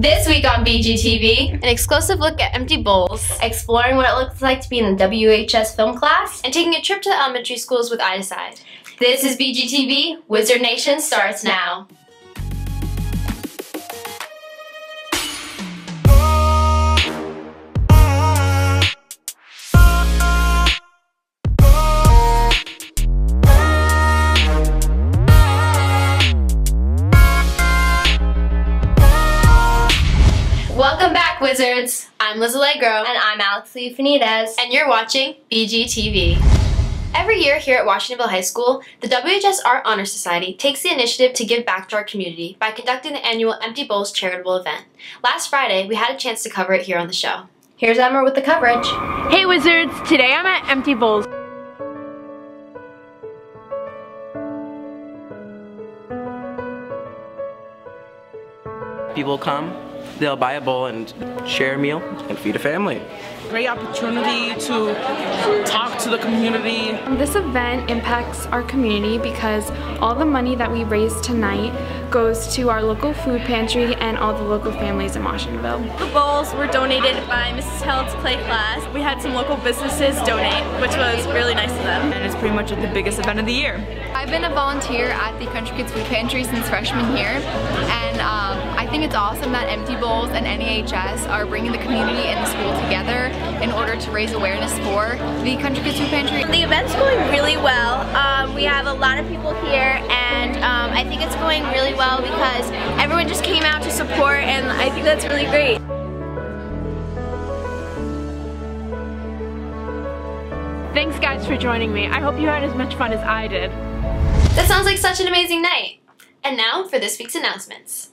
This week on BGTV, an exclusive look at empty bowls, exploring what it looks like to be in the WHS film class, and taking a trip to the elementary schools with Eye to Side. This is BGTV. Wizard Nation starts now. Welcome back, Wizards! I'm Liz Allegro. And I'm Alex Finides. And you're watching BGTV. Every year here at Washingtonville High School, the WHS Art Honor Society takes the initiative to give back to our community by conducting the annual Empty Bowls charitable event. Last Friday, we had a chance to cover it here on the show. Here's Emma with the coverage. Hey Wizards! Today I'm at Empty Bowls. People come, they'll buy a bowl and share a meal and feed a family. Great opportunity to talk to the community. This event impacts our community because all the money that we raise tonight goes to our local food pantry and all the local families in Washingtonville. The bowls were donated by Mrs. Held's play class. We had some local businesses donate, which was really nice of them. And it's pretty much the biggest event of the year. I've been a volunteer at the Country Kids Food Pantry since freshman year, and I think it's awesome that Empty Bowls and NEHS are bringing the community and the school together in order to raise awareness for the Country Kids Food Pantry. The event's going really well. We have a lot of people here, and I think it's going really well because everyone just came out to support, and I think that's really great. Thanks guys for joining me. I hope you had as much fun as I did. That sounds like such an amazing night. And now for this week's announcements.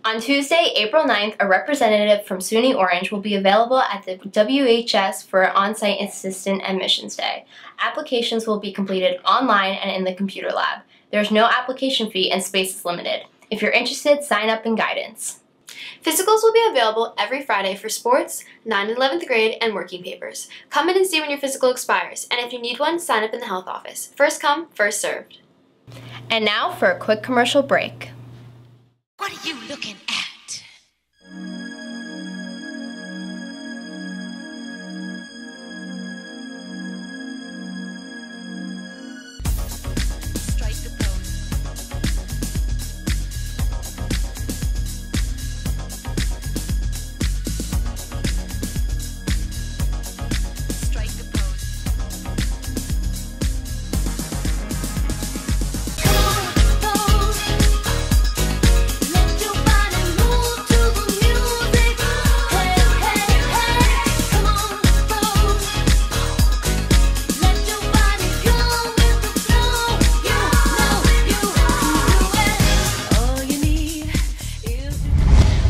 On Tuesday, April 9th, a representative from SUNY Orange will be available at the WHS for on-site assistant admissions day. Applications will be completed online and in the computer lab. There's no application fee and space is limited. If you're interested, sign up in guidance. Physicals will be available every Friday for sports, 9th and 11th grade, and working papers. Come in and see when your physical expires, and if you need one, sign up in the health office. First come, first served. And now for a quick commercial break. What are you looking at?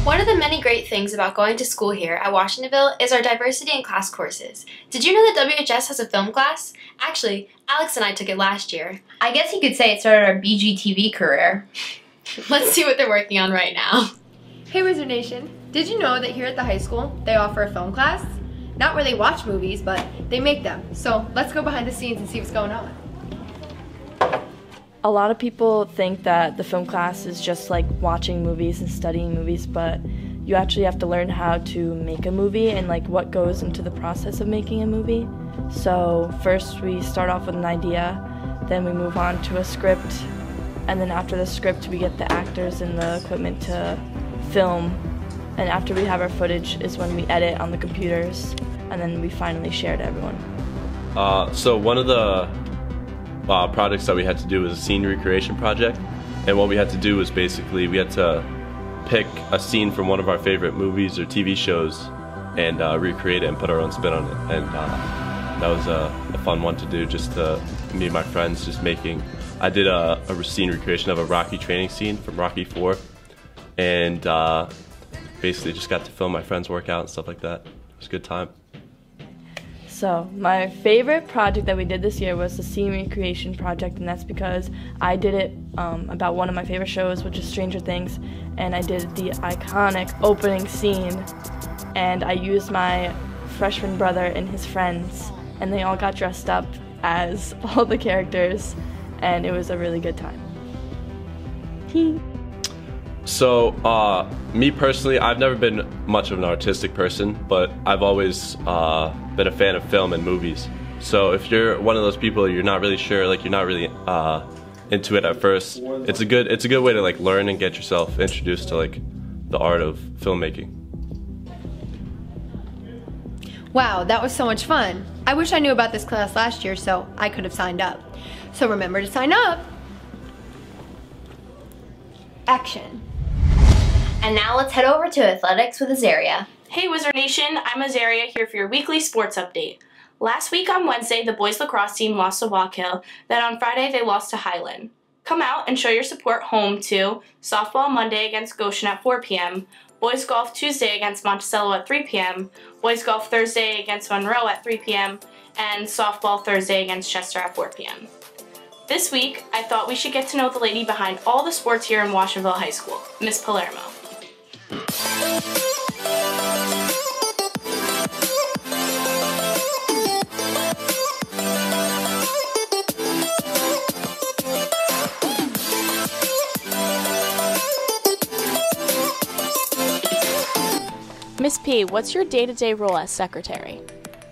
One of the many great things about going to school here at Washingtonville is our diversity in class courses. Did you know that WHS has a film class? Actually, Alex and I took it last year. I guess you could say it started our BGTV career. Let's see what they're working on right now. Hey Wizard Nation, did you know that here at the high school they offer a film class? Not where they watch movies, but they make them. So let's go behind the scenes and see what's going on. A lot of people think that the film class is just like watching movies and studying movies, but you actually have to learn how to make a movie and like what goes into the process of making a movie. So first we start off with an idea, then we move on to a script, and then after the script we get the actors and the equipment to film, and after we have our footage is when we edit on the computers, and then we finally share to everyone. So one of the projects that we had to do was a scene recreation project, and what we had to do was basically we had to pick a scene from one of our favorite movies or TV shows and recreate it and put our own spin on it, and that was a fun one to do, just to me and my friends just making. I did a scene recreation of a Rocky training scene from Rocky 4, and basically just got to film my friends work out and stuff like that. It was a good time. So my favorite project that we did this year was the scene recreation project, and that's because I did it about one of my favorite shows, which is Stranger Things, and I did the iconic opening scene, and I used my freshman brother and his friends, and they all got dressed up as all the characters, and it was a really good time. So, me personally, I've never been much of an artistic person, but I've always been a fan of film and movies. So if you're one of those people you're not really sure, like you're not really into it at first, it's a good way to like learn and get yourself introduced to like the art of filmmaking. Wow, that was so much fun. I wish I knew about this class last year so I could have signed up. So remember to sign up. Action. And now let's head over to athletics with Azaria. Hey Wizard Nation, I'm Azaria here for your weekly sports update. Last week on Wednesday, the boys lacrosse team lost to Walk Hill, then on Friday they lost to Highland. Come out and show your support home to softball Monday against Goshen at 4 p.m., boys golf Tuesday against Monticello at 3 p.m., boys golf Thursday against Monroe at 3 p.m., and softball Thursday against Chester at 4 p.m. This week, I thought we should get to know the lady behind all the sports here in Washingtonville High School, Miss Palermo. Miss P, what's your day-to-day role as secretary?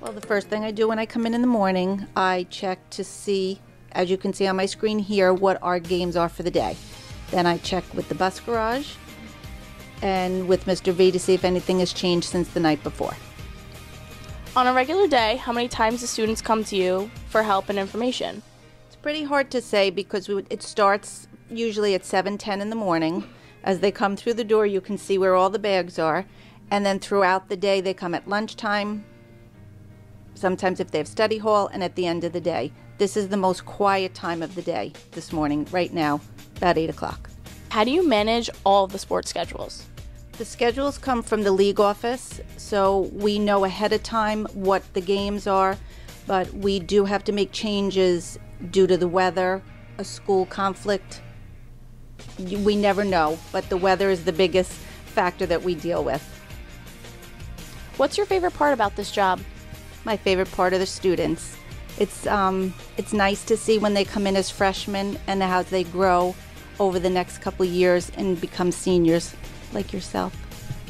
Well, the first thing I do when I come in the morning, I check to see, as you can see on my screen here, what our games are for the day. Then I check with the bus garage and with Mr. V to see if anything has changed since the night before. On a regular day, how many times do students come to you for help and information? It's pretty hard to say because it starts usually at 7:10 in the morning. As they come through the door, you can see where all the bags are. And then throughout the day, they come at lunchtime, sometimes if they have study hall, and at the end of the day. This is the most quiet time of the day this morning, right now, about 8 o'clock. How do you manage all of the sports schedules? The schedules come from the league office, so we know ahead of time what the games are, but we do have to make changes due to the weather, a school conflict. We never know, but the weather is the biggest factor that we deal with. What's your favorite part about this job? My favorite part are the students. It's nice to see when they come in as freshmen and how they grow over the next couple years and become seniors like yourself.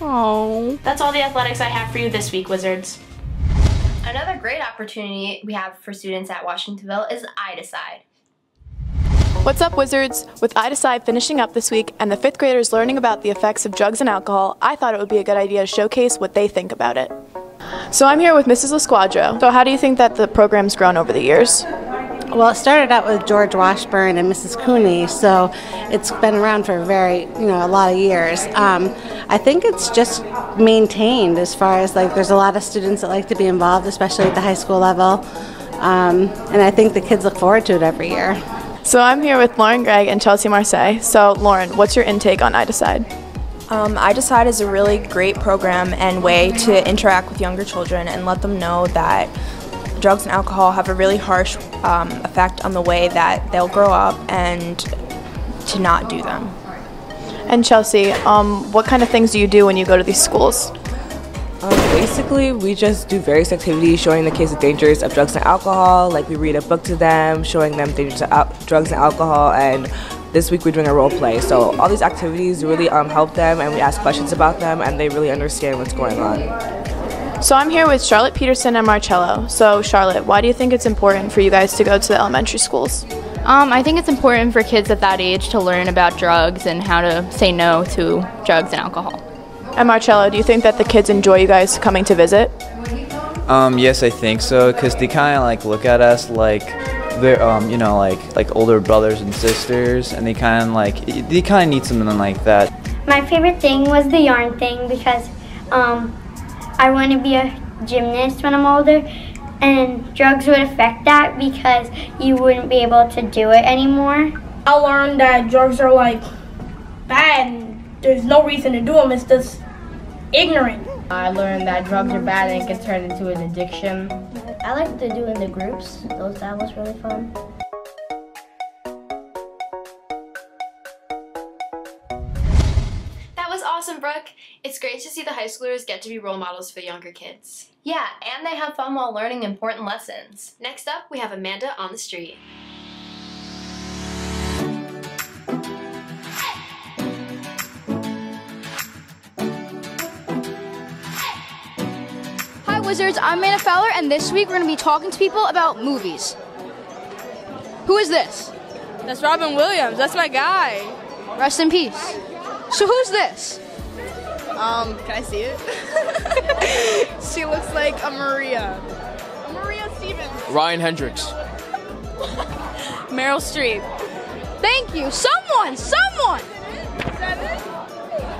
Oh, that's all the athletics I have for you this week, Wizards. Another great opportunity we have for students at Washingtonville is I-Decide. What's up, Wizards? With I-Decide finishing up this week and the 5th graders learning about the effects of drugs and alcohol, I thought it would be a good idea to showcase what they think about it. So I'm here with Mrs. LaSquadro. So how do you think that the program's grown over the years? Well, it started out with George Washburn and Mrs. Cooney, so it's been around for a lot of years. I think it's just maintained as far as there's a lot of students that like to be involved, especially at the high school level, and I think the kids look forward to it every year. So I'm here with Lauren Gregg and Chelsea Marseille. So Lauren, what's your intake on I-Decide? I-Decide is a really great program and way to interact with younger children and let them know that drugs and alcohol have a really harsh effect on the way that they'll grow up and to not do them. And Chelsea, what kind of things do you do when you go to these schools? Basically, we just do various activities showing the kids the dangers of drugs and alcohol. Like we read a book to them, showing them dangers of drugs and alcohol, and this week we're doing a role play. So all these activities really help them, and we ask questions about them, and they really understand what's going on. So I'm here with Charlotte Peterson and Marcello. So Charlotte, why do you think it's important for you guys to go to the elementary schools? I think it's important for kids at that age to learn about drugs and how to say no to drugs and alcohol. And Marcello, do you think that the kids enjoy you guys coming to visit? Yes, I think so, because they kind of look at us like they're like older brothers and sisters, and they kind of need something like that. My favorite thing was the yarn thing because I want to be a gymnast when I'm older, and drugs would affect that because you wouldn't be able to do it anymore. I learned that drugs are bad and there's no reason to do them, it's just ignorant. I learned that drugs are bad and it can turn into an addiction. I like to do in the groups, that was really fun. That was awesome, Brooke. It's great to see the high schoolers get to be role models for the younger kids. Yeah, and they have fun while learning important lessons. Next up, we have Amanda on the street. Wizards, I'm Amanda Fowler, and this week we're going to be talking to people about movies. Who is this? That's Robin Williams. That's my guy. Rest in peace. So who's this? Can I see it? She looks like a Maria. A Maria Stevens. Ryan Hendricks. Meryl Streep. Thank you. Someone!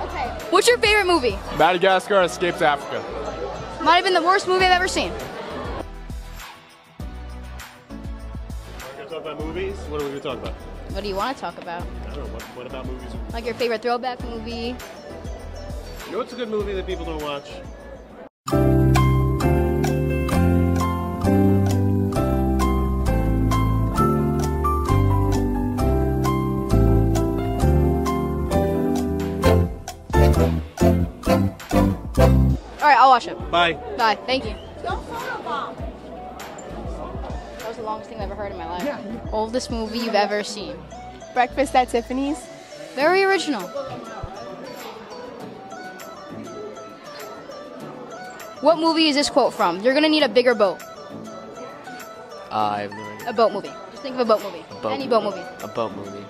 Okay. What's your favorite movie? Madagascar Escapes Africa. Might have been the worst movie I've ever seen. We're going to talk about movies? What are we going to talk about? What do you want to talk about? I don't know. What about movies? Like your favorite throwback movie? You know what's a good movie that people don't watch? Alright, I'll watch it. Bye. Bye. Thank you. That was the longest thing I've ever heard in my life. Oldest movie you've ever seen? Breakfast at Tiffany's. Very original. What movie is this quote from? You're gonna need a bigger boat. I have no idea. A boat movie. Just think of a boat movie. Any boat movie. A boat movie.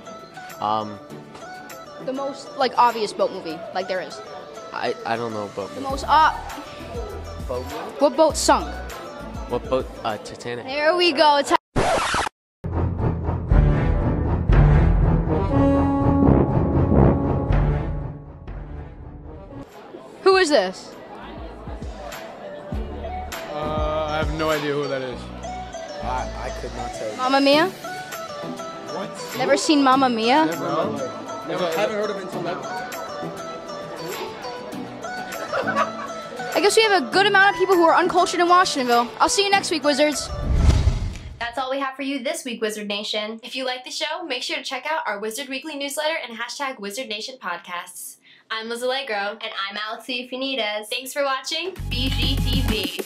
The most obvious boat movie there is. I don't know boat The movie. most Boat movie? What boat sunk? What boat? Titanic. There we go. Who is this? I have no idea who that is. I could not tell you. Mamma Mia? What? Never seen Mamma Mia? Never haven't heard of it until now. I guess we have a good amount of people who are uncultured in Washingtonville. I'll see you next week, Wizards. That's all we have for you this week, Wizard Nation. If you like the show, make sure to check out our Wizard Weekly newsletter and hashtag Wizard Nation podcasts. I'm Liz Allegro. And I'm Alexia Finitas. Thanks for watching BGTV.